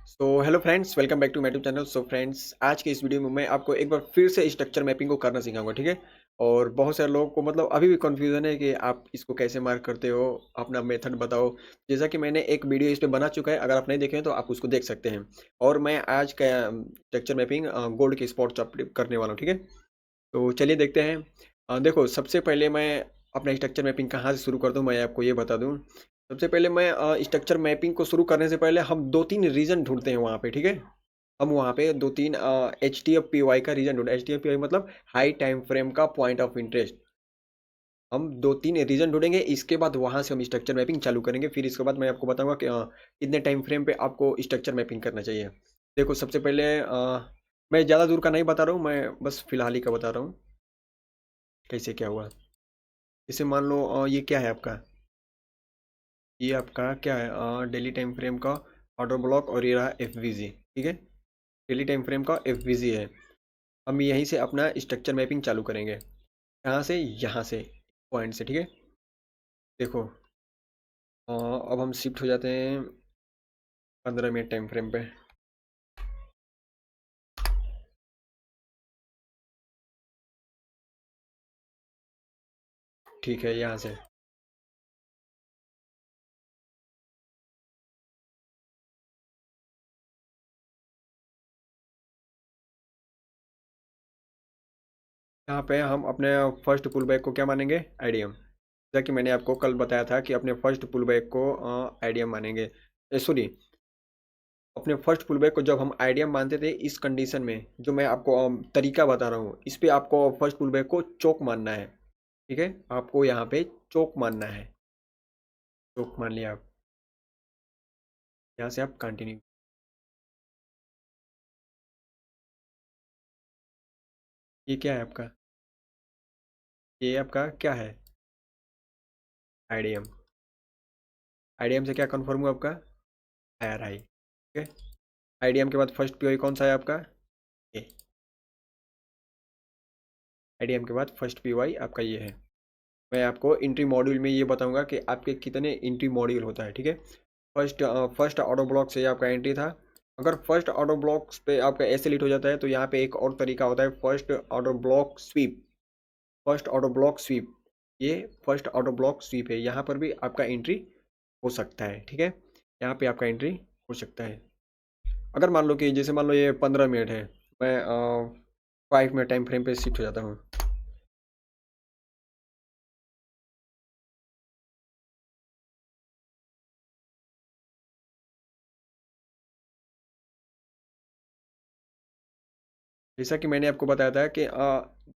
Hello friends, welcome back to my YouTube channel. Friends, आज के इस वीडियो में मैं आपको एक बार फिर से स्ट्रक्चर मैपिंग को करना सिखाऊंगा, ठीक है। और बहुत सारे लोगों को मतलब अभी भी कंफ्यूजन है कि आप इसको कैसे मार्क करते हो, अपना मेथड बताओ। जैसा कि मैंने एक वीडियो इस पे बना चुका है, अगर आप नहीं देखे हैं तो आप उसको देख सकते हैं। और मैं आज का स्ट्रक्चर मैपिंग गोल्ड के स्पॉट करने वाला हूँ, ठीक है। तो चलिए देखते हैं। देखो, सबसे पहले मैं अपना स्ट्रक्चर मैपिंग कहाँ से शुरू कर दूँ, मैं आपको ये बता दूँ। सबसे पहले मैं स्ट्रक्चर मैपिंग को शुरू करने से पहले हम 2-3 रीज़न ढूँढते हैं वहाँ पे, ठीक है? हम वहाँ पे 2-3 एचटीएफ-पीवाई का रीज़न ढूँढे। एचटीएफ-पीवाई मतलब हाई टाइम फ्रेम का पॉइंट ऑफ इंटरेस्ट। हम 2-3 रीज़न ढूँढेंगे, इसके बाद वहाँ से हम स्ट्रक्चर मैपिंग चालू करेंगे। फिर इसके बाद मैं आपको बताऊँगा कि कितने टाइम फ्रेम पे आपको स्ट्रक्चर मैपिंग करना चाहिए। देखो, सबसे पहले मैं ज़्यादा दूर का नहीं बता रहा हूँ, मैं बस फिलहाल ही का बता रहा हूँ, कैसे क्या हुआ। जैसे मान लो ये क्या है आपका? ये आपका क्या है? डेली टाइम फ्रेम का ऑर्डर ब्लॉक और ये रहा एफवीजी, ठीक है। डेली टाइम फ्रेम का एफवीजी है। हम यहीं से अपना स्ट्रक्चर मैपिंग चालू करेंगे। कहाँ से? यहाँ से, पॉइंट से, ठीक है। देखो, अब हम शिफ्ट हो जाते हैं 15 मिनट टाइम फ्रेम पे। ठीक है, यहाँ से यहाँ पे हम अपने फर्स्ट पुल बैक को क्या मानेंगे? आईडीएम। जैसा कि मैंने आपको कल बताया था कि अपने फर्स्ट पुल बैक को आईडीएम मानेंगे। सॉरी, अपने फर्स्ट पुल बैक को जब हम आईडीएम मानते थे, इस कंडीशन में जो मैं आपको तरीका बता रहा हूँ, इस पे आपको फर्स्ट पुल बैक को चोक मानना है, ठीक है। आपको यहाँ पे चोक मानना है। चोक मान लिया आप। यहाँ से आप कंटिन्यू। ये क्या है आपका? ये आपका क्या है? आईडीएम। आईडीएम से क्या कंफर्म हुआ आपका? आरआई, ठीक है। आईडीएम के बाद फर्स्ट पीओई कौन सा है आपका? ये। आईडीएम के बाद फर्स्ट पीओई आपका ये है। मैं आपको इंट्री मॉड्यूल में ये बताऊंगा कि आपके कितने इंट्री मॉड्यूल होता है, ठीक है। फर्स्ट ऑटो ब्लॉक से आपका एंट्री था। अगर फर्स्ट ऑटो ब्लॉक पे आपका ऐसे लीट हो जाता है तो यहाँ पे एक और तरीका होता है, first auto block sweep. First auto block sweep, ये फर्स्ट ऑटो ब्लॉक स्वीप है। यहाँ पर भी आपका एंट्री हो सकता है, ठीक है। यहाँ पे आपका एंट्री हो सकता है। अगर मान लो कि जैसे मान लो ये 15 मिनट है, मैं 5 मिनट टाइम फ्रेम पे शिफ्ट हो जाता हूँ। जैसा कि मैंने आपको बताया था कि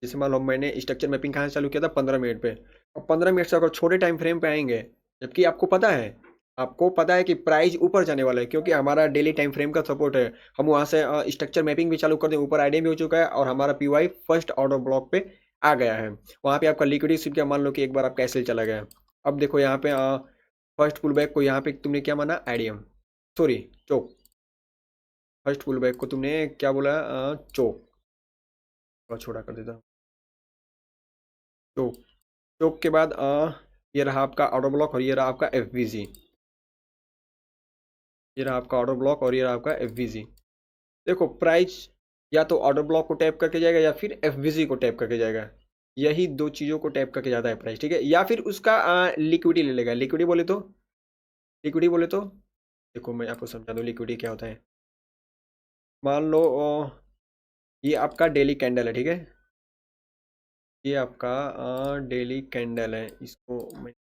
जैसे मान लो मैंने स्ट्रक्चर मैपिंग कहाँ से चालू किया था? 15 मिनट पे। और 15 मिनट से अगर छोटे टाइम फ्रेम पे आएंगे, जबकि आपको पता है कि प्राइस ऊपर जाने वाला है, क्योंकि हमारा डेली टाइम फ्रेम का सपोर्ट है। हम वहाँ से स्ट्रक्चर मैपिंग भी चालू कर दें, ऊपर आईडी भी हो चुका है और हमारा पीवाई फर्स्ट ऑर्डर ब्लॉक पे आ गया है। वहाँ पे आपका लिक्विडिटी शिफ्ट किया, मान लो कि एक बार आपका एसएल चला गया। अब देखो यहाँ पे फर्स्ट पुल बैक को यहाँ पे तुमने क्या माना? आईडीएम, सॉरी, चोक। फर्स्ट पुल बैक को तुमने क्या बोला? चोक। और छोटा कर देता हूँ। चोक। चोक के बाद ये रहा आपका ऑटो ब्लॉक और ये रहा आपका एफवीजी। ये रहा आपका ऑटो ब्लॉक और ये रहा आपका एफवीजी। देखो, प्राइस या तो ऑटो ब्लॉक को टैप करके जाएगा या फिर एफवीजी को टैप करके जाएगा। यही दो चीज़ों को टैप करके जाता है प्राइस, ठीक है। या फिर उसका लिक्विडिटी ले लेगा। लिक्विडिटी बोले तो देखो, मैं आपको समझा दूँ लिक्विडिटी क्या होता है। मान लो ये आपका डेली कैंडल है, ठीक है। ये आपका डेली कैंडल है। इसको मैं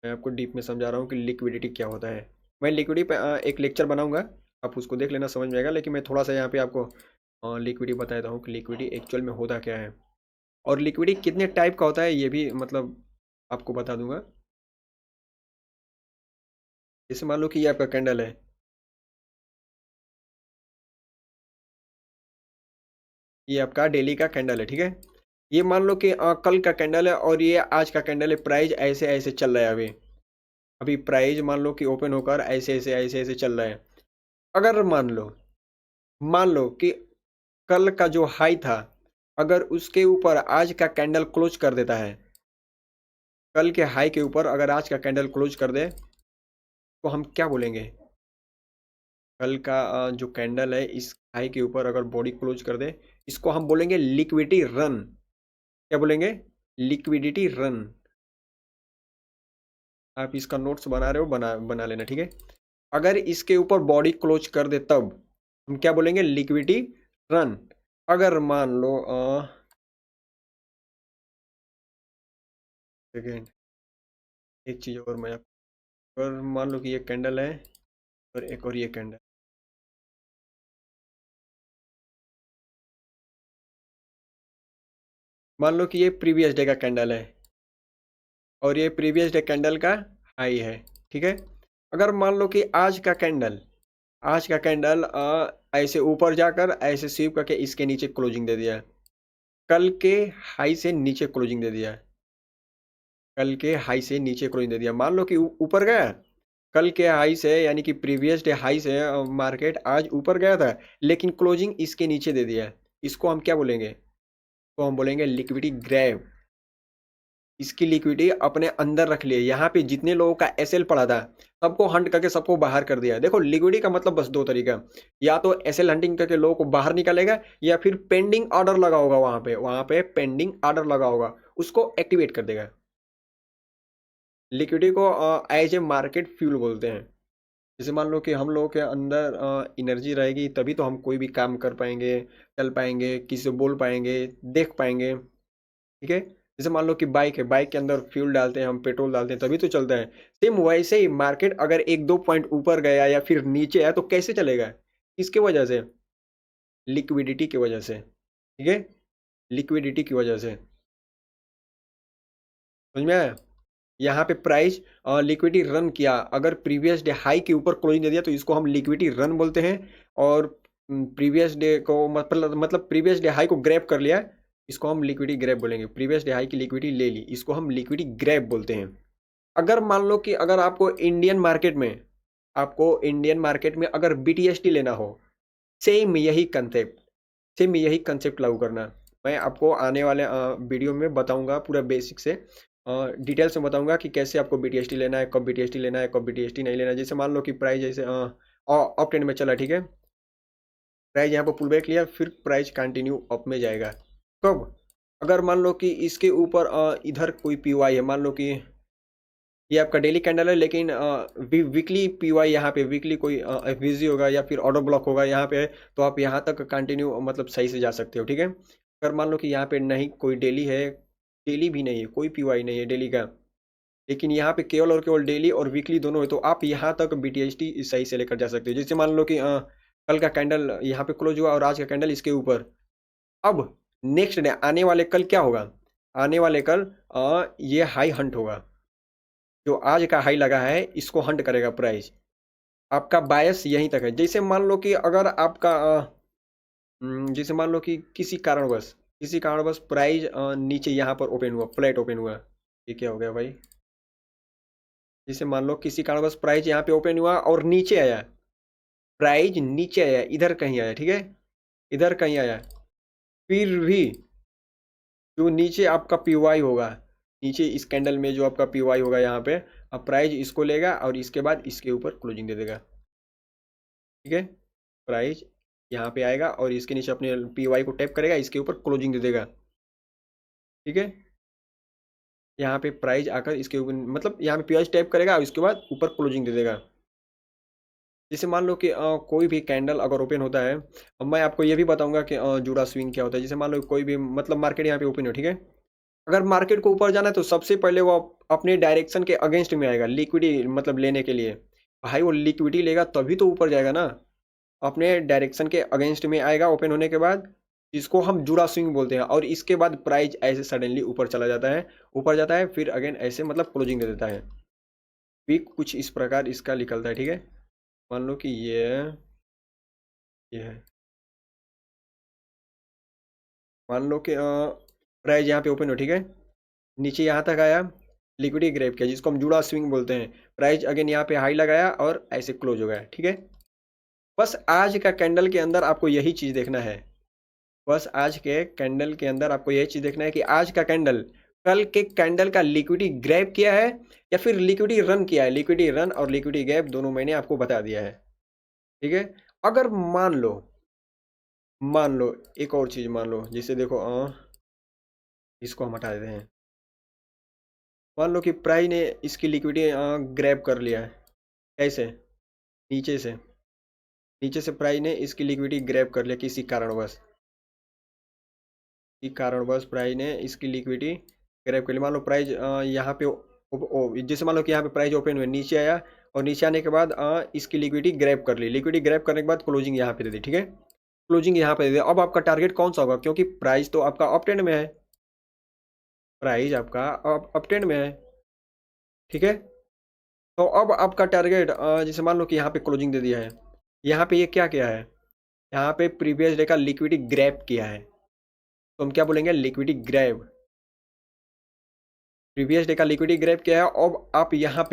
आपको डीप में समझा रहा हूँ कि लिक्विडिटी क्या होता है। मैं लिक्विडिटी पे एक लेक्चर बनाऊंगा, आप उसको देख लेना, समझ में आएगा। लेकिन मैं थोड़ा सा यहाँ पे आपको लिक्विडिटी बता देता हूँ कि लिक्विडिटी एक्चुअल में होता क्या है, और लिक्विडिटी कितने टाइप का होता है ये भी मतलब आपको बता दूंगा। जैसे मान लो कि ये आपका कैंडल है, ये आपका डेली का कैंडल है, ठीक है। ये मान लो कि कल का कैंडल है और ये आज का कैंडल है। प्राइस ऐसे ऐसे चल रहा है अभी। अभी प्राइस मान लो कि ओपन होकर ऐसे ऐसे चल रहा है। अगर मान लो कि कल का जो हाई था, अगर उसके ऊपर आज का कैंडल क्लोज कर देता है, कल के हाई के ऊपर अगर आज का कैंडल क्लोज कर दे, तो हम क्या बोलेंगे? कल का जो कैंडल है इस हाई के ऊपर अगर बॉडी क्लोज कर दे, इसको हम बोलेंगे लिक्विडिटी रन। क्या बोलेंगे? Liquidity run. आप इसका नोट्स बना रहे हो, बना बना लेना, ठीक है। अगर इसके ऊपर बॉडी क्लोज कर दे तब हम क्या बोलेंगे? Liquidity run. अगर मान लो सेकेंड, एक चीज और मैं अगर मान लो कि ये कैंडल है और एक और ये कैंडल, मान लो कि ये प्रीवियस डे का कैंडल है और ये प्रीवियस डे कैंडल का हाई है, ठीक है। अगर मान लो कि आज का कैंडल ऐसे ऊपर जाकर ऐसे स्वीप करके इसके नीचे क्लोजिंग दे दिया, कल के हाई से नीचे क्लोजिंग दे दिया, कल के हाई से नीचे क्लोजिंग दे दिया, मान लो कि ऊपर गया कल के हाई से, यानी कि प्रीवियस डे हाई से मार्केट आज ऊपर गया था लेकिन क्लोजिंग इसके नीचे दे दिया, इसको हम क्या बोलेंगे? तो हम बोलेंगे लिक्विडिटी ग्रैब। इसकी लिक्विडिटी अपने अंदर रख लिए, यहाँ पे जितने लोगों का एसएल पड़ा था सबको हंट करके सबको बाहर कर दिया। देखो लिक्विडिटी का मतलब बस दो तरीका, या तो एसएल हंटिंग करके लोगों को बाहर निकालेगा या फिर पेंडिंग ऑर्डर लगा होगा, वहां पे पेंडिंग ऑर्डर लगा होगा उसको एक्टिवेट कर देगा। लिक्विडिटी को एज ए मार्केट फ्यूल बोलते हैं। जैसे मान लो कि हम लोगों के अंदर एनर्जी रहेगी तभी तो हम कोई भी काम कर पाएंगे, चल पाएंगे, किसी से बोल पाएंगे, देख पाएंगे, ठीक है। जैसे मान लो कि बाइक है, बाइक के अंदर फ्यूल डालते हैं, हम पेट्रोल डालते हैं तभी तो चलता है। सेम वैसे ही मार्केट अगर एक दो पॉइंट ऊपर गया या फिर नीचे आया तो कैसे चलेगा? किसके वजह से? लिक्विडिटी की वजह से, ठीक है, लिक्विडिटी की वजह से। समझ में आया? यहाँ पे प्राइस लिक्विडिटी रन किया, अगर प्रीवियस डे हाई के ऊपर क्लोजिंग दे दिया तो इसको हम लिक्विडिटी रन बोलते हैं। और प्रीवियस डे को मतलब प्रीवियस डे हाई को ग्रैब कर लिया, इसको हम लिक्विडिटी ग्रैब बोलेंगे। प्रीवियस डे हाई की लिक्विडिटी ले ली, इसको हम लिक्विडिटी ग्रैब बोलते हैं। अगर मान लो कि अगर आपको इंडियन मार्केट में अगर बीटीएसटी लेना हो, सेम यही कंसेप्ट, सेम यही कंसेप्ट लागू करना। मैं आपको आने वाले वीडियो में बताऊंगा पूरा बेसिक से, डिटेल से बताऊंगा कि कैसे आपको बीटीएसटी लेना है, कब बीटीएसटी लेना है, कब बीटीएसटी नहीं लेना है। जैसे मान लो कि प्राइस जैसे अप ट्रेंड में चला, ठीक है, प्राइस यहाँ पर पुल बैक लिया, फिर प्राइस कंटिन्यू अप में जाएगा। कब? अगर मान लो कि इसके ऊपर इधर कोई पीवाई है, मान लो कि ये आपका डेली कैंडल है लेकिन वीकली पीवाई यहाँ पे, वीकली कोई एफवीजी होगा या फिर ऑर्डर ब्लॉक होगा यहाँ पे, तो आप यहाँ तक कंटिन्यू मतलब सही से जा सकते हो, ठीक है। अगर मान लो कि यहाँ पे नहीं कोई डेली है, डेली भी नहीं है, कोई पीवाई नहीं है डेली का, लेकिन यहाँ पे केवल और केवल डेली और वीकली दोनों है, तो आप यहाँ तक बीटीएसटी सही से लेकर जा सकते हो। जैसे मान लो कि कल का कैंडल यहाँ पे क्लोज हुआ और आज का कैंडल इसके ऊपर, अब नेक्स्ट डे आने वाले कल क्या होगा? आने वाले कल ये हाई हंट होगा, जो आज का हाई लगा है इसको हंट करेगा प्राइस। आपका बायस यहीं तक है। जैसे मान लो कि अगर आपका जैसे मान लो कि किसी कारणवश प्राइस नीचे यहाँ पर ओपन हुआ, फ्लैट ओपन हुआ, ये क्या हो गया भाई? जैसे मान लो किसी कारणवश प्राइस यहाँ पे ओपन हुआ और नीचे आया, प्राइस नीचे आया, इधर कहीं आया, ठीक है, इधर कहीं आया, फिर भी जो नीचे आपका पीवाई होगा, नीचे इस कैंडल में जो आपका पीवाई होगा यहाँ पे, अब प्राइस इसको लेगा और इसके बाद इसके ऊपर क्लोजिंग दे देगा, ठीक है। प्राइस यहाँ पे आएगा और इसके नीचे अपने पीवाई को टैप करेगा, इसके ऊपर क्लोजिंग दे देगा, ठीक है। यहाँ पे प्राइस आकर इसके ऊपर मतलब यहाँ पे पीवाई टैप करेगा और इसके बाद ऊपर क्लोजिंग दे देगा। जैसे मान लो कि कोई भी कैंडल अगर ओपन होता है, अब मैं आपको ये भी बताऊंगा कि जुड़ा स्विंग क्या होता है। जैसे मान लो कोई भी मतलब मार्केट यहाँ पे ओपन हो, ठीक है, अगर मार्केट को ऊपर जाना है तो सबसे पहले वो अपने डायरेक्शन के अगेंस्ट में आएगा लिक्विडिटी मतलब लेने के लिए। भाई वो लिक्विडिटी लेगा तभी तो ऊपर जाएगा ना, अपने डायरेक्शन के अगेंस्ट में आएगा ओपन होने के बाद, इसको हम जुड़ा स्विंग बोलते हैं। और इसके बाद प्राइस ऐसे सडनली ऊपर चला जाता है, ऊपर जाता है, फिर अगेन ऐसे मतलब क्लोजिंग दे देता है। वीक कुछ इस प्रकार इसका निकलता है, ठीक है। मान लो कि ये है, मान लो कि प्राइस यहाँ पे ओपन हो, ठीक है, नीचे यहाँ तक आया, लिक्विडिटी ग्रैब किया जिसको हम जुड़ा स्विंग बोलते हैं, प्राइस अगेन यहाँ पे हाई लगाया और ऐसे क्लोज हो गया, ठीक है। बस आज का कैंडल के अंदर आपको यही चीज़ देखना है, बस आज के कैंडल के अंदर आपको यही चीज़ देखना है कि आज का कैंडल कल के कैंडल का लिक्विडिटी ग्रैब किया है या फिर लिक्विडिटी रन किया है। लिक्विडिटी रन और लिक्विडिटी ग्रैब दोनों मैंने आपको बता दिया है, ठीक है। अगर मान लो एक और चीज मान लो, जैसे देखो इसको हम हटा देते हैं। मान लो कि प्राइस ने इसकी लिक्विडिटी ग्रैब कर लिया है। कैसे? नीचे से नीचे से प्राइस ने इसकी लिक्विडिटी ग्रैब कर लिया किसी कारणवश प्राइस ने इसकी लिक्विडिटी ग्रैब कर लिया। मान लो प्राइस यहाँ पे जैसे मान लो कि यहाँ पे प्राइस ओपन हुए, नीचे आया और नीचे आने के बाद इसकी लिक्विडिटी ग्रैब कर ली। लिक्विडिटी ग्रैब करने के बाद क्लोजिंग यहाँ पे दे दी, ठीक है। क्लोजिंग यहाँ पे दे दी। अब आपका टारगेट कौन सा होगा, क्योंकि प्राइस तो आपका अप ट्रेंड में है, प्राइस आपका अप ट्रेंड में है, ठीक है। तो अब आपका टारगेट जैसे मान लो कि यहाँ पे क्लोजिंग दे दिया है, यहाँ पे ये क्या किया है, यहाँ पे प्रीवियस डे का लिक्विडिटी ग्रैब किया है, तो हम क्या बोलेंगे, लिक्विडिटी ग्रैब। प्रीवियस डे का लिक्विडिटी ग्रैब किया है। अब आप यहाँ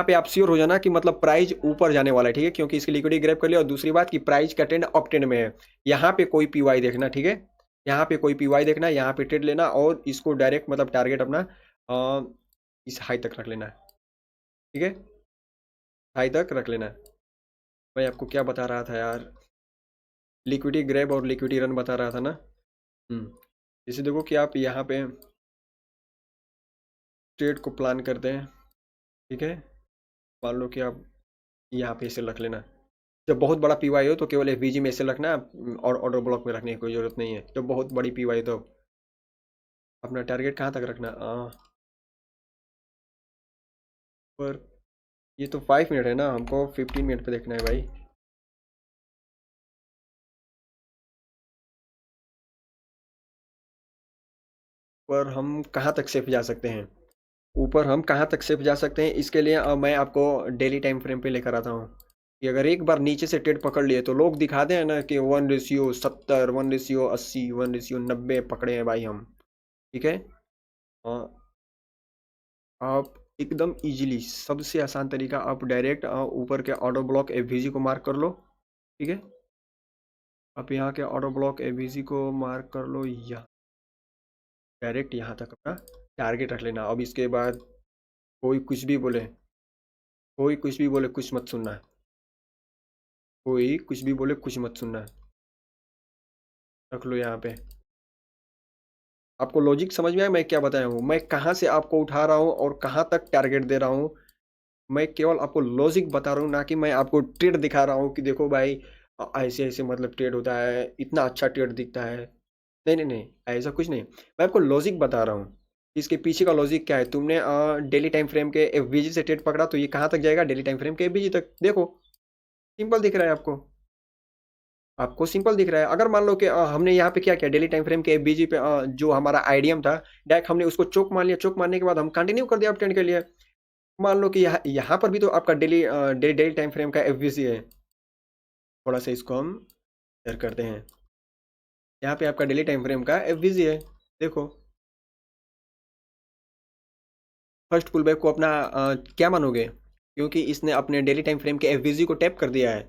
पे आप श्योर हो जाना कि मतलब प्राइस ऊपर जाने वाला है, ठीक है, क्योंकि इसकी लिक्विडिटी ग्रैब कर लिया। और दूसरी बात कि प्राइस का ट्रेंड अप ट्रेंड में है। यहाँ पे कोई पीवाई देखना, ठीक है, यहाँ पे कोई पीवाई देखना, यहाँ पे ट्रेड लेना और इसको डायरेक्ट मतलब टारगेट अपना इस हाई तक रख लेना, ठीक है, हाई तक रख लेना। मैं आपको क्या बता रहा था यार, लिक्विडिटी ग्रैब और लिक्विडिटी रन बता रहा था ना। जैसे देखो कि आप यहाँ पे ट्रेड को प्लान करते हैं, ठीक है। मान लो कि आप यहाँ पे इसे रख लेना। जब बहुत बड़ा पीवाई हो तो केवल एफबीजी में इसे रखना, और ऑर्डर ब्लॉक में रखने की कोई जरूरत नहीं है। जब बहुत बड़ी पीवाई तो अपना टारगेट कहाँ तक रखना, पर ये तो 5 मिनट है ना, हमको 15 मिनट पे देखना है भाई। पर हम कहाँ तक सेफ जा सकते हैं, ऊपर हम कहाँ तक सेफ जा सकते हैं, इसके लिए मैं आपको डेली टाइम फ्रेम पे लेकर आता हूँ। कि अगर एक बार नीचे से ट्रेड पकड़ लिए तो लोग दिखाते हैं ना कि 1:70, 1:80, 1:90 पकड़े हैं भाई हम, ठीक है। अ, आप एकदम इजीली, सबसे आसान तरीका, आप डायरेक्ट ऊपर के ऑर्डर ब्लॉक एफवीजी को मार्क कर लो, ठीक है। आप यहाँ के ऑर्डर ब्लॉक एफवीजी को मार्क कर लो, या डायरेक्ट यहाँ तक अपना टारगेट रख लेना। अब इसके बाद कोई कुछ भी बोले, कुछ मत सुनना, कोई कुछ भी बोले कुछ मत सुनना, रख लो यहाँ पे। आपको लॉजिक समझ में आया मैं क्या बताया हूँ, मैं कहाँ से आपको उठा रहा हूँ और कहाँ तक टारगेट दे रहा हूँ। मैं केवल आपको लॉजिक बता रहा हूँ, ना कि मैं आपको ट्रेड दिखा रहा हूँ कि देखो भाई ऐसे ऐसे मतलब ट्रेड होता है, इतना अच्छा ट्रेड दिखता है। नहीं नहीं नहीं, ऐसा कुछ नहीं। मैं आपको लॉजिक बता रहा हूँ, इसके पीछे का लॉजिक क्या है। तुमने डेली टाइम फ्रेम के एफबीजी से ट्रेड पकड़ा तो ये कहाँ तक जाएगा, डेली टाइम फ्रेम के एफबीजी तक। देखो सिंपल दिख रहा है आपको, आपको सिंपल दिख रहा है। अगर मान लो कि हमने यहाँ पे क्या किया, डेली टाइम फ्रेम के एफबीजी पे जो हमारा आईडीएम था, डायरेक्ट हमने उसको चोक मान लिया। चोक मारने के बाद हम कंटिन्यू कर दिया अप ट्रेंड के लिए। मान लो कि यहाँ पर भी तो आपका डेली टाइम फ्रेम का एफबीजी है। थोड़ा सा इसको हम शेयर करते हैं। यहाँ पे आपका डेली टाइम फ्रेम का एफबीजी है, देखो। फर्स्ट पुल बैक को अपना क्या मानोगे, क्योंकि इसने अपने डेली टाइम फ्रेम के एफबीजी को टैप कर दिया है।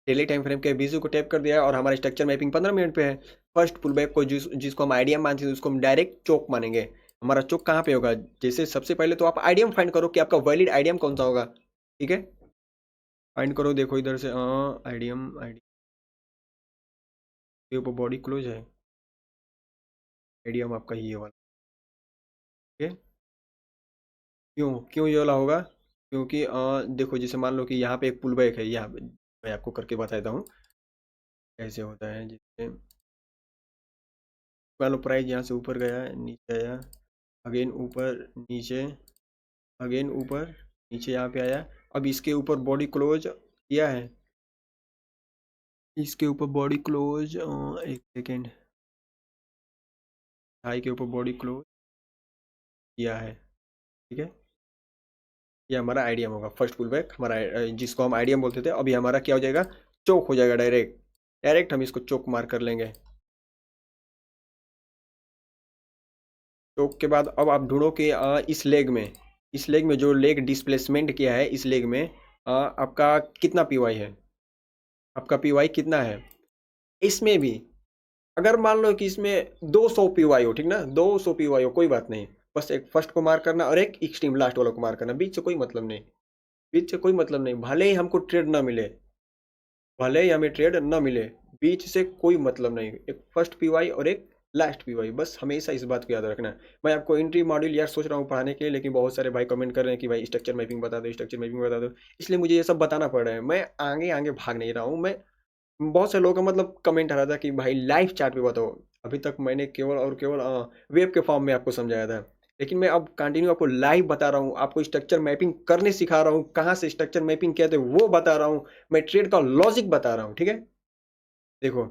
डेली टाइम फ्रेम के बीजू को टैप कर दिया है और हमारा स्ट्रक्चर मैपिंग 15 मिनट पे है। फर्स्ट पुल बैक को जिसको हम आईडीएम मानते हैं उसको हम डायरेक्ट चोक मानेंगे। हमारा चोक कहाँ पे होगा, जैसे सबसे पहले तो आप आईडीएम फाइंड करो कि आपका वैलिड आईडीएम कौन सा होगा, ठीक है। फाइंड करो, देखो इधर से आईडीएम के ऊपर बॉडी क्लोज है, आईडीएम आपका ये वाला, ठीक है। क्यों क्यों ये वाला होगा, क्योंकि देखो जैसे मान लो कि यहाँ पे एक पुल बैक है, यहाँ मैं आपको करके बताता हूँ कैसे होता है। जैसे मान लो प्राइस यहाँ से ऊपर गया, नीचे आया, अगेन ऊपर नीचे, अगेन ऊपर नीचे, यहाँ पे आया। अब इसके ऊपर बॉडी क्लोज किया है, इसके ऊपर बॉडी क्लोज, एक सेकेंड, हाई के ऊपर बॉडी क्लोज किया है, ठीक है। ये हमारा आईडीएम होगा, फर्स्ट पुल बैक हमारा जिसको हम आईडीएम बोलते थे। अभी हमारा क्या हो जाएगा, चोक हो जाएगा, डायरेक्ट डायरेक्ट हम इसको चोक मार कर लेंगे। चोक के बाद अब आप ढूंढो कि इस लेग में जो लेग डिस्प्लेसमेंट किया है, इस लेग में आपका कितना पीवाई है, आपका पीवाई कितना है इसमें भी। अगर मान लो कि इसमें 200 पीवाई हो, ठीक ना, 200 पीवाई हो, कोई बात नहीं। बस एक फर्स्ट को मार करना और एक एक्सट्रीम लास्ट वाला को मार करना, बीच से कोई मतलब नहीं, बीच से कोई मतलब नहीं, भले ही हमको ट्रेड ना मिले। भले ही हमें ट्रेड ना मिले, बीच से कोई मतलब नहीं, एक फर्स्ट पीवाई और एक लास्ट पीवाई, बस हमेशा इस बात को याद रखना है। मैं आपको एंट्री मॉड्यूल यार सोच रहा हूँ पढ़ाने के लिए, लेकिन बहुत सारे भाई कमेंट कर रहे हैं कि भाई स्ट्रक्चर मैपिंग बता दो, स्ट्रक्चर मैपिंग बता दो, इसलिए मुझे ये सब बताना पड़ रहा है। मैं आगे आगे भाग नहीं रहा हूँ। मैं बहुत से लोगों का मतलब कमेंट आ रहा था कि भाई लाइव चार्ट पे बताओ। अभी तक मैंने केवल और केवल वेब के फॉर्म में आपको समझाया था, लेकिन मैं अब कंटिन्यू आपको लाइव बता रहा हूँ, आपको स्ट्रक्चर मैपिंग करने सिखा रहा हूँ, कहाँ से स्ट्रक्चर मैपिंग कहते हैं वो बता रहा हूँ, मैं ट्रेड का लॉजिक बता रहा हूँ। ठीक है, देखो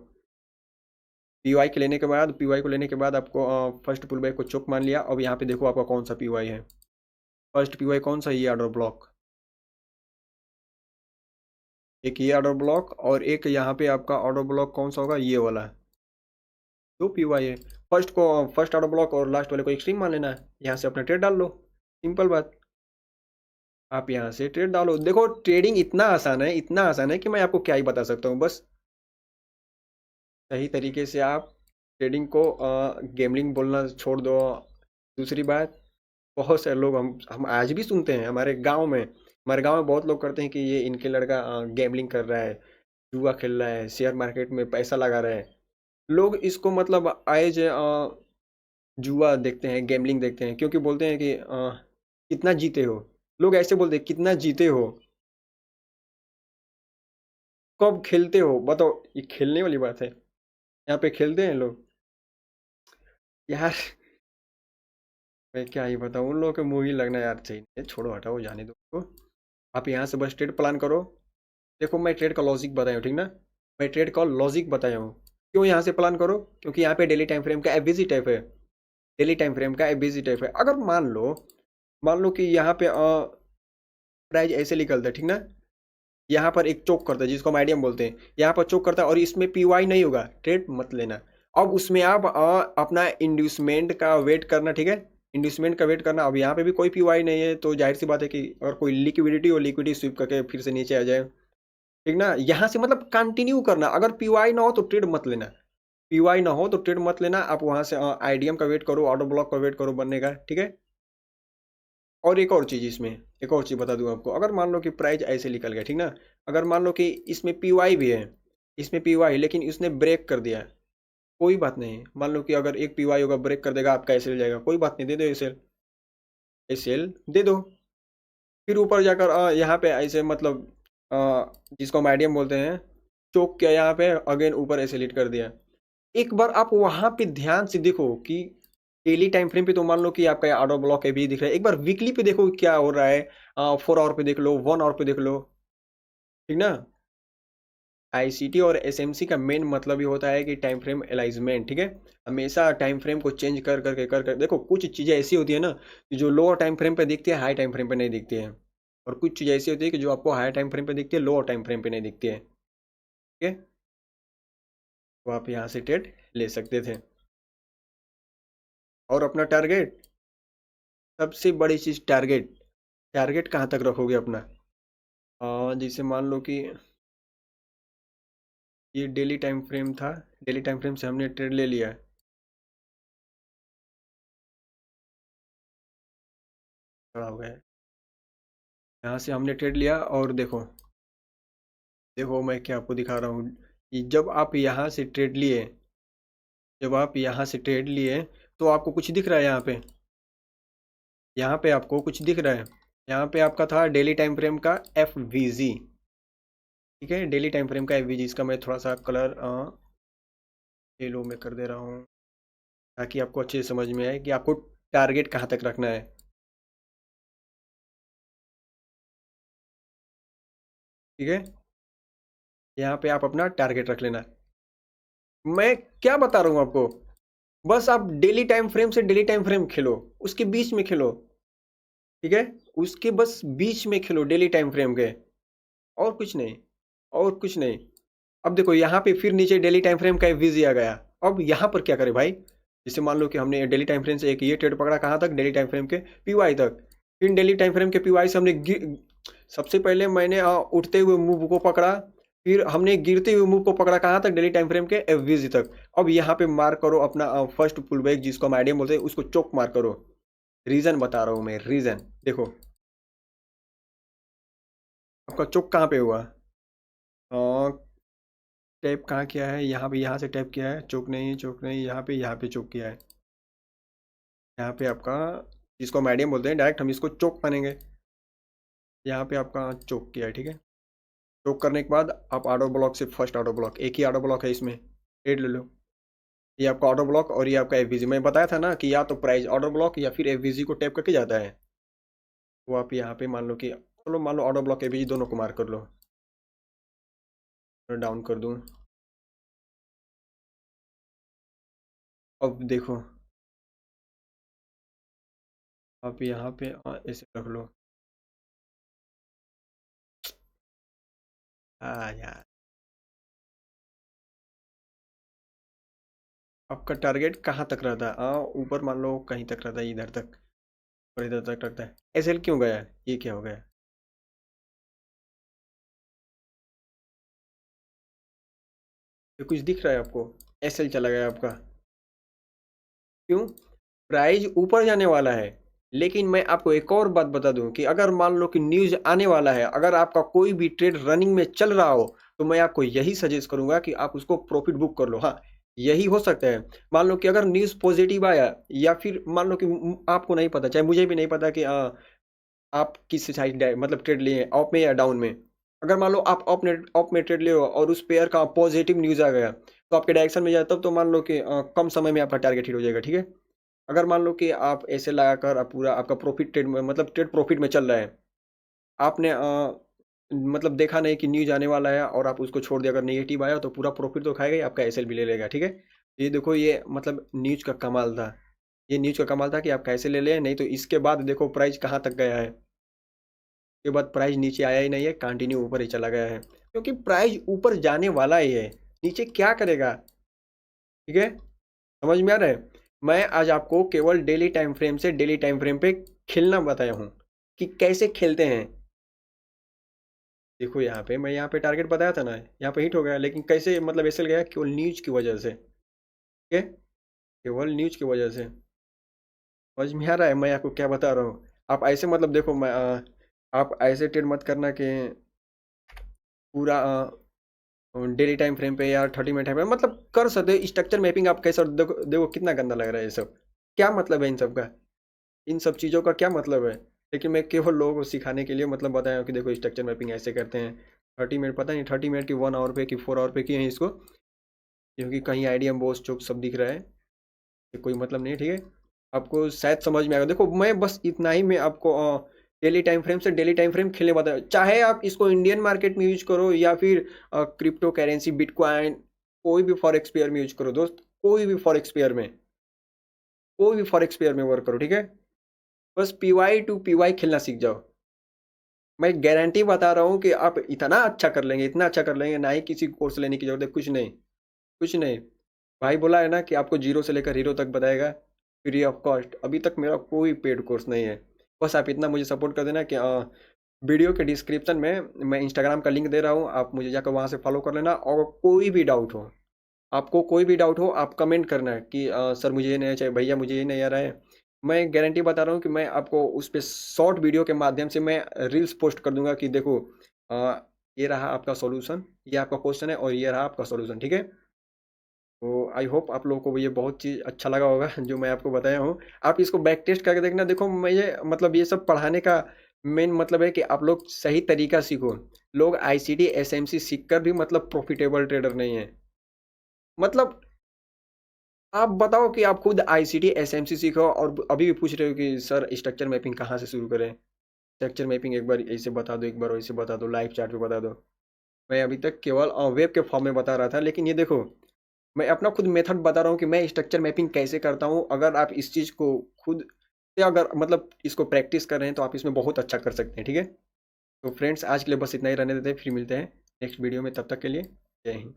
पीवाई के लेने के बाद, पीवाई को लेने के बाद आपको फर्स्ट पुल बैक को चोक मान लिया। अब यहाँ पे देखो आपका कौन सा पीवाई है, फर्स्ट पीवाई कौन सा, ये ऑर्डर ब्लॉक, एक ये ऑर्डर ब्लॉक और एक यहाँ पे आपका ऑर्डर ब्लॉक कौन सा होगा, ये वाला, दो पीवाई है। फर्स्ट को फर्स्ट ऑर्डर ब्लॉक और लास्ट वाले को एक्सट्रीम मान लेना है, यहाँ से अपना ट्रेड डाल लो, सिंपल बात। आप यहाँ से ट्रेड डालो। देखो ट्रेडिंग इतना आसान है, इतना आसान है कि मैं आपको क्या ही बता सकता हूँ। बस सही तरीके से आप ट्रेडिंग को गेमलिंग बोलना छोड़ दो। दूसरी बात, बहुत सारे लोग हम आज भी सुनते हैं हमारे गांव में, हमारे गांव में बहुत लोग करते हैं कि ये इनके लड़का गेमलिंग कर रहा है, जुआ खेल रहा है, शेयर मार्केट में पैसा लगा रहा है। लोग इसको मतलब एज जुआ देखते हैं, गेमलिंग देखते हैं, क्योंकि बोलते हैं कि कितना जीते हो। लोग ऐसे बोलते हैं कितना जीते हो, कब खेलते हो बताओ, ये खेलने वाली बात है। यहाँ पे खेलते हैं लोग यार। मैं क्या ही बताऊँ, उन लोगों के मुंह ही लगना यार सही नहीं है, छोड़ो हटाओ जाने दो उसको। आप यहाँ से बस ट्रेड प्लान करो। देखो मैं ट्रेड का लॉजिक बताया हूँ, ठीक ना, मैं ट्रेड का लॉजिक बताया हूँ। क्यों यहाँ से प्लान करो, क्योंकि यहाँ पे डेली टाइम फ्रेम का एफबीसी टाइप है, डेली टाइम फ्रेम का एफबीसी टाइप है। अगर मान लो कि यहाँ पे प्राइस ऐसे निकलता है, ठीक ना, यहाँ पर एक चोक करता है जिसको हम आइडियम बोलते हैं, यहाँ पर चोक करता है और इसमें पीवाई नहीं होगा, ट्रेड मत लेना। अब उसमें आप अपना इंड्यूसमेंट का वेट करना, ठीक है, इंड्यूसमेंट का वेट करना। अब यहाँ पे भी कोई पीवाई नहीं है, तो जाहिर सी बात है कि अगर कोई लिक्विडिटी हो, लिक्विडिटी स्विप करके फिर से नीचे आ जाए, ठीक ना। यहाँ से मतलब कंटिन्यू करना, अगर पीवाई ना हो तो ट्रेड मत लेना, पीवाई ना हो तो ट्रेड मत लेना। आप वहाँ से आईडीएम का वेट करो, ऑर्डर ब्लॉक का वेट करो बनने का, ठीक है। और एक और चीज़ इसमें, एक और चीज़ बता दूं आपको, अगर मान लो कि प्राइस ऐसे निकल गया, ठीक ना, अगर मान लो कि इसमें पीवाई भी है, इसमें पीवाई, लेकिन इसने ब्रेक कर दिया, कोई बात नहीं। मान लो कि अगर एक पीवाई होगा ब्रेक कर देगा, आपका एसएल जाएगा, कोई बात नहीं, दे दो एसएल, एसएल दे दो। फिर ऊपर जाकर यहाँ पे ऐसे मतलब जिसको हम आइडियम बोलते हैं, चोक किया यहाँ पे, अगेन ऊपर ऐसे लीड कर दिया। एक बार आप वहां पे ध्यान से देखो कि डेली टाइम फ्रेम पे तो मान लो कि आपका ऑर्डर ब्लॉक है भी दिख रहा है, एक बार वीकली पे देखो क्या हो रहा है, 4 आवर पे देख लो, 1 आवर पे देख लो, ठीक ना। आईसीटी और एसएमसी का मेन मतलब ही होता है कि टाइम फ्रेम एलाइजमेंट, ठीक है। हमेशा टाइम फ्रेम को चेंज कर देखो, कुछ चीज़ें ऐसी होती है ना कि जो लोअर टाइम फ्रेम पे दिखती है, हाई टाइम फ्रेम पे नहीं दिखती है, और कुछ चीज़ें ऐसी होती है कि जो आपको हाई टाइम फ्रेम पे दिखती है, लोअर टाइम फ्रेम पे नहीं दिखती है, ठीक है। तो आप यहाँ से ट्रेड ले सकते थे। और अपना टारगेट, सबसे बड़ी चीज़ टारगेट, टारगेट कहाँ तक रखोगे अपना। जैसे मान लो कि ये डेली टाइम फ्रेम था, डेली टाइम फ्रेम से हमने ट्रेड ले लिया, खड़ा हो गया है। यहाँ से हमने ट्रेड लिया और देखो, देखो मैं क्या आपको दिखा रहा हूँ, कि जब आप यहाँ से ट्रेड लिए, जब आप यहाँ से ट्रेड लिए, तो आपको कुछ दिख रहा है यहाँ पे, यहाँ पे आपको कुछ दिख रहा है, यहाँ पे आपका था डेली टाइम फ्रेम का एफ वी जी, ठीक है, डेली टाइम फ्रेम का एफ वी जी। इसका मैं थोड़ा सा कलर येलो में कर दे रहा हूँ, ताकि आपको अच्छे से समझ में आए कि आपको टारगेट कहाँ तक रखना है, ठीक है। यहाँ पे आप अपना टारगेट रख लेना। मैं क्या बता रहा हूँ आपको, बस आप डेली टाइम फ्रेम से डेली टाइम फ्रेम खेलो, उसके बीच में खेलो, ठीक है, उसके बस बीच में खेलो डेली टाइम फ्रेम के, और कुछ नहीं, और कुछ नहीं। अब देखो यहाँ पे फिर नीचे डेली टाइम फ्रेम का एफवीजी आ गया। अब यहाँ पर क्या करें भाई, जैसे मान लो कि हमने डेली टाइम फ्रेम से एक ये ट्रेड पकड़ा, कहाँ तक, डेली टाइम फ्रेम के पीवाई तक। फिर डेली टाइम फ्रेम के पीवाई से सबसे पहले मैंने उठते हुए मूव को पकड़ा, फिर हमने गिरते हुए मूव को पकड़ा, कहाँ तक, डेली टाइम फ्रेम के एफवीजी तक। अब यहाँ पे मार्क करो अपना फर्स्ट पुल बैक, जिसको हम आइडियम बोलते हैं, उसको चौक मार्क करो। रीजन बता रहा हूँ मैं, रीजन देखो, आपका चौक कहाँ पे हुआ, टैप कहाँ किया है, यहाँ पे, यहाँ से टैप किया है, चोक नहीं, चोक नहीं, यहाँ पे चोक किया है। यहाँ पे आपका, इसको मीडियम बोलते हैं, डायरेक्ट हम इसको चोक मानेंगे। यहाँ पे आपका चोक किया है, ठीक है। चोक करने के बाद आप ऑटो ब्लॉक से फर्स्ट ऑटो ब्लॉक, एक ही ऑटो ब्लॉक है इसमें, ट्रेड ले लो। ये आपका ऑटो ब्लॉक और ये आपका एफवीजी। मैं बताया था ना कि या तो प्राइस ऑटो ब्लॉक या फिर एफवीजी को टैप करके जाता है। तो आप यहाँ पे मान लो कि, चलो मान लो ऑटो ब्लॉक एफवीजी दोनों को मार्क कर लो, डाउन कर दूँ। अब देखो, आप यहाँ पे ऐसे रख लो। हाँ यार, आपका टारगेट कहाँ तक रहता है? ऊपर मान लो कहीं तक रहता है, इधर तक और इधर तक रहता है। एसएल क्यों गया? ये क्या हो गया? ये कुछ दिख रहा है आपको? एसएल चला गया आपका, क्यों? प्राइस ऊपर जाने वाला है। लेकिन मैं आपको एक और बात बता दूं कि अगर मान लो कि न्यूज आने वाला है, अगर आपका कोई भी ट्रेड रनिंग में चल रहा हो, तो मैं आपको यही सजेस्ट करूंगा कि आप उसको प्रॉफिट बुक कर लो। हाँ, यही हो सकता है। मान लो कि अगर न्यूज पॉजिटिव आया, या फिर मान लो कि आपको नहीं पता, चाहे मुझे भी नहीं पता कि आप किस साइड मतलब ट्रेड लिए, अप में या डाउन में। अगर मान लो आप अप में ट्रेड ले हो और उस पेयर का पॉजिटिव न्यूज आ गया, तो आपके डायरेक्शन में जाए, तब तो मान लो कि कम समय में आपका टारगेट हिट हो जाएगा, ठीक है। अगर मान लो कि आप ऐसे लगाकर आप पूरा आपका प्रॉफिट ट्रेड में, मतलब ट्रेड प्रॉफिट में चल रहा है, आपने मतलब देखा नहीं कि न्यूज आने वाला है और आप उसको छोड़ दिया, अगर नेगेटिव आया तो पूरा प्रॉफिट तो खाएगा ही, आपका एसएल भी ले लेगा, ठीक है। ये देखो, ये मतलब न्यूज का कमाल था। ये न्यूज का कमाल था कि आप कैसे ले लें, नहीं तो इसके बाद देखो प्राइस कहाँ तक गया है। के बाद प्राइस नीचे आया ही नहीं है, कंटिन्यू ऊपर ही चला गया है, क्योंकि प्राइस ऊपर जाने वाला ही है। नीचे क्या करेगा? ठीक है, समझ में आ रहा है? मैं आज आपको केवल डेली टाइम फ्रेम से, डेली टाइम फ्रेम पे खेलना बताया हूँ कि कैसे खेलते हैं। देखो यहाँ पे, मैं यहाँ पे टारगेट बताया था ना, यहाँ पे हिट हो गया, लेकिन कैसे मतलब ऐसे गया? केवल न्यूज की वजह से, ठीक है, केवल न्यूज की वजह से। समझ में आ रहा है मैं आपको क्या बता रहा हूँ? आप ऐसे मतलब देखो, मैं आप ऐसे ट्रेड मत करना कि पूरा डेली टाइम फ्रेम पे या 30 मिनट टाइम पे मतलब कर सकते हो। स्ट्रक्चर मैपिंग आप कैसे, देखो देखो कितना गंदा लग रहा है ये सब। क्या मतलब है इन सब का? इन सब चीज़ों का क्या मतलब है? लेकिन मैं केवल लोगों को सिखाने के लिए मतलब बताया कि देखो स्ट्रक्चर मैपिंग ऐसे करते हैं। 30 मिनट, पता नहीं 30 मिनट की 1 आवर पे कि 4 आवर पे किए हैं इसको, क्योंकि कहीं आईडीएम बॉस चौक सब दिख रहा है। ये कोई मतलब नहीं है, ठीक है। आपको शायद समझ में आएगा। देखो मैं बस इतना ही मैं आपको डेली टाइम फ्रेम से डेली टाइम फ्रेम खेलने बताया। चाहे आप इसको इंडियन मार्केट में यूज करो या फिर क्रिप्टो करेंसी बिटकॉइन, कोई भी फॉरेक्स पेयर में यूज करो दोस्त, कोई भी फॉरेक्स पेयर में, कोई भी फॉरेक्स पेयर में वर्क करो, ठीक है। बस पीवाई टू पीवाई खेलना सीख जाओ। मैं गारंटी बता रहा हूँ कि आप इतना अच्छा कर लेंगे, इतना अच्छा कर लेंगे, ना ही किसी कोर्स लेने की जरूरत है, कुछ नहीं, कुछ नहीं। भाई बोला है ना कि आपको जीरो से लेकर हीरो तक बताएगा, फ्री ऑफ कॉस्ट। अभी तक मेरा कोई पेड कोर्स नहीं है। बस आप इतना मुझे सपोर्ट कर देना कि वीडियो के डिस्क्रिप्शन में मैं इंस्टाग्राम का लिंक दे रहा हूँ, आप मुझे जाकर वहाँ से फॉलो कर लेना। और कोई भी डाउट हो, आपको कोई भी डाउट हो, आप कमेंट करना है कि सर मुझे ये नहीं चाहिए, भैया मुझे ये नहीं आ रहा है। मैं गारंटी बता रहा हूँ कि मैं आपको उस पर शॉर्ट वीडियो के माध्यम से मैं रील्स पोस्ट कर दूंगा कि देखो ये रहा आपका सॉल्यूशन, ये आपका क्वेश्चन है और ये रहा आपका सॉल्यूशन, ठीक है। तो आई होप आप लोगों को ये बहुत चीज़ अच्छा लगा होगा जो मैं आपको बताया हूँ। आप इसको बैक टेस्ट करके देखना। देखो मैं ये मतलब ये सब पढ़ाने का मेन मतलब है कि आप लोग सही तरीका सीखो। लोग आईसीटी एसएमसी सीख कर भी मतलब प्रॉफिटेबल ट्रेडर नहीं है। मतलब आप बताओ कि आप खुद आईसीटी एसएमसी सीखो और अभी भी पूछ रहे हो कि सर स्ट्रक्चर मैपिंग कहाँ से शुरू करें? स्ट्रक्चर मैपिंग एक बार ऐसे बता दो, एक बार वैसे बता दो, लाइव चार्ट पे बता दो। मैं अभी तक केवल वेब के फॉर्म में बता रहा था, लेकिन ये देखो मैं अपना खुद मेथड बता रहा हूँ कि मैं स्ट्रक्चर मैपिंग कैसे करता हूँ। अगर आप इस चीज़ को खुद से अगर मतलब इसको प्रैक्टिस कर रहे हैं तो आप इसमें बहुत अच्छा कर सकते हैं, ठीक है। तो फ्रेंड्स आज के लिए बस इतना ही रहने देते हैं, फिर मिलते हैं नेक्स्ट वीडियो में, तब तक के लिए जय हिंद।